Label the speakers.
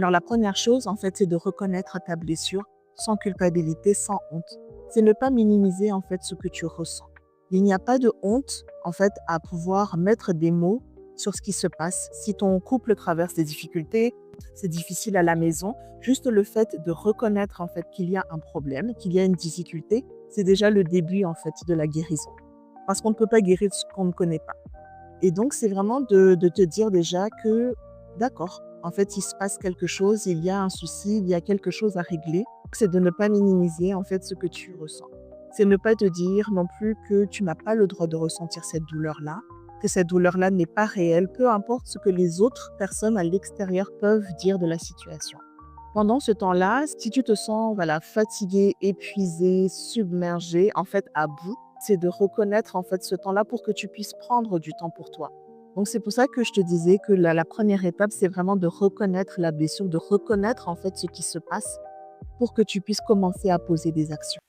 Speaker 1: Alors la première chose, en fait, c'est de reconnaître ta blessure sans culpabilité, sans honte. C'est ne pas minimiser, en fait, ce que tu ressens. Il n'y a pas de honte, en fait, à pouvoir mettre des mots sur ce qui se passe. Si ton couple traverse des difficultés, c'est difficile à la maison, juste le fait de reconnaître, en fait, qu'il y a un problème, qu'il y a une difficulté, c'est déjà le début, en fait, de la guérison. Parce qu'on ne peut pas guérir ce qu'on ne connaît pas. Et donc, c'est vraiment de te dire déjà que, d'accord, en fait, il se passe quelque chose, il y a un souci, il y a quelque chose à régler. C'est de ne pas minimiser, en fait, ce que tu ressens. C'est ne pas te dire non plus que tu n'as pas le droit de ressentir cette douleur-là, que cette douleur-là n'est pas réelle, peu importe ce que les autres personnes à l'extérieur peuvent dire de la situation. Pendant ce temps-là, si tu te sens voilà, fatigué, épuisé, submergé, en fait, à bout, c'est de reconnaître en fait ce temps-là pour que tu puisses prendre du temps pour toi. Donc, c'est pour ça que je te disais que la première étape, c'est vraiment de reconnaître la blessure, de reconnaître en fait ce qui se passe pour que tu puisses commencer à poser des actions.